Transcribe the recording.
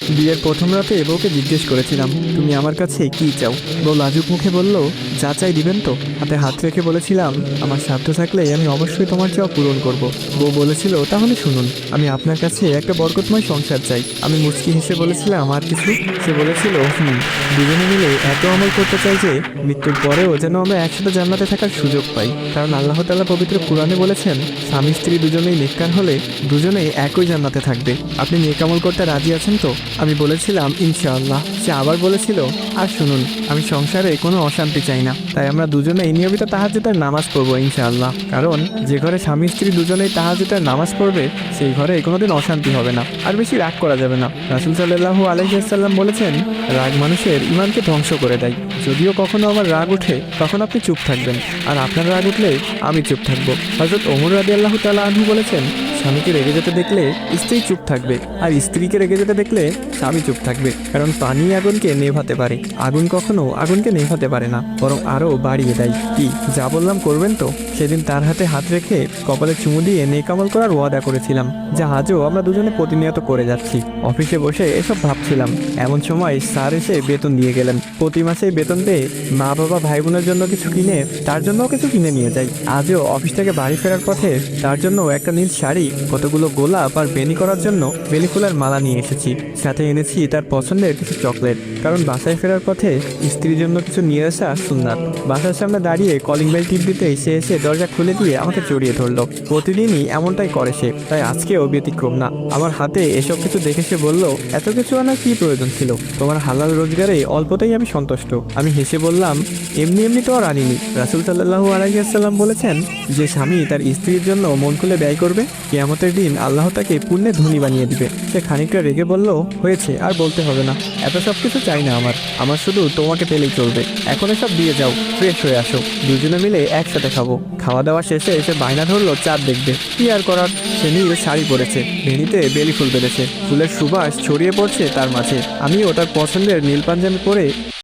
বিয়ের প্রথম রাতে বউকে জিজ্ঞেস করেছিলাম, তুমি আমার কাছে কি চাও? বউ লাজুক মুখে বলল, যা চাই দিবেন তো? হাতে হাত রেখে বলেছিলাম, আমার সাধ্য থাকলে আমি অবশ্যই তোমার চাওয়া পূরণ করব। বউ বলেছিল, তাহলে শুনুন, আমি আপনার কাছে একটা বরকতময় সংসার চাই। আমি মুচকি হেসে বলেছিলাম, আর কিছু? সে বলেছিল, দুজনে মিলে এত আমল করতে চাই যে মৃত্যুর পরেও যেন আমরা একসাথে জান্নাতে থাকার সুযোগ পাই। কারণ আল্লাহ তাআলা পবিত্র কুরআনে বলেছেন, স্বামী স্ত্রী দুজনেই নেককার হলে দুজনেই একই জান্নাতে থাকবে। আপনি নেক আমল করতে রাজি আছেন তো? আমি বলেছিলাম, ইনশাআল্লাহ। সে আবার বলেছিল, আর শুনুন, আমি সংসারে কোনো অশান্তি চাই না, তাই আমরা দুজনেই নিয়মিত তাহাজ্জুদের নামাজ পড়বো ইনশাআল্লাহ। কারণ যে ঘরে স্বামী স্ত্রী দুজনেই তাহাজ্জুদের নামাজ পড়বে সেই ঘরে কোনোদিন অশান্তি হবে না, আর বেশি রাগ করা যাবে না। রাসূল সাল্লাল্লাহু আলাইহি ওয়াসাল্লাম বলেছেন, রাগ মানুষের ঈমানকে ধ্বংস করে দেয়। যদিও কখনো আমার রাগ ওঠে তখন আপনি চুপ থাকবেন, আর আপনার রাগ উঠলে আমি চুপ থাকবো। হযরত ওমর রাদিয়াল্লাহু তাআলা আনহু বলেছেন, স্বামীকে রেগে যেতে দেখলে স্ত্রী চুপ থাকবে, আর স্ত্রীকে রেগে যেতে দেখলে স্বামী চুপ থাকবে। কারণ পানি আগুনকে নেভাতে পারে, আগুন কখনো আগুনকে নেভাতে পারে না, বরং আরও বাড়িয়ে দেয়। কি যা বললাম করবেন তো? সেদিন তার হাতে হাত রেখে কপালে চুমু দিয়ে নেক আমল করার ওয়াদা করেছিলাম, যা আজও আমরা দুজনে প্রতিনিয়ত করে যাচ্ছি। অফিসে বসে এসব ভাবছিলাম, এমন সময় স্যার এসে বেতন দিয়ে গেলেন। প্রতি মাসে বেতন পেয়ে মা বাবা ভাই বোনের জন্য কিছু কিনে তার জন্যও কিছু কিনে নিয়ে যাই। আজও অফিস থেকে বাড়ি ফেরার পথে তার জন্য একটা নীল শাড়ি, কতগুলো গোলাপ আর বেনি করার জন্য বেলি ফুলের মালা নিয়ে এসেছি। সাথে এনেছি তার পছন্দের কিছু চকলেট, কারণ বাসায় ফেরার পথে স্ত্রীর জন্য কিছু নিয়ে আসা সুন্নাত। বাসার সামনে দাঁড়িয়ে কলিং বেল টিপ দিতেই সে এসে দরজা খুলে দিয়ে আমাকে জড়িয়ে ধরলো। প্রতিদিনই এমনটাই করে সে, তাই আজকেও ব্যতিক্রম না। আমার হাতে এসব কিছু দেখে সে বলল, এত কিছু আনার কি প্রয়োজন ছিল? তোমার হালাল রোজগারে অল্পতেই আমি সন্তুষ্ট। আমি হেসে বললাম, এমনি এমনি তো আর আনিনি। রাসূল সাল্লাল্লাহু আলাইহি ওয়াসাল্লাম বলেছেন, যে স্বামী তার স্ত্রীর জন্য মন খুলে ব্যয় করবে, কিয়ামতের দিন আল্লাহ তাকে পুণ্যে ধনী বানিয়ে দিবে। সে খানিকটা রেগে বলল, হয়েছে, আর বলতে হবে না। এত সব কিছু চাই না আমার শুধু তোমাকে পেলেই চলবে। এখন এসব দিয়ে যাও, ফ্রেশ হয়ে আসো, দুজনে মিলে একসাথে খাবো। খাওয়া দাওয়া শেষে এসে বায়না ধরলো চাঁদ দেখবে। কি আর করার, সে নীল শাড়ি পরেছে, ভেনিতে বেলি ফুল বেঁধেছে, ফুলের সুবাস ছড়িয়ে পড়ছে তার মাঝে। আমিও তার পছন্দের নীল পাঞ্জাবি পরে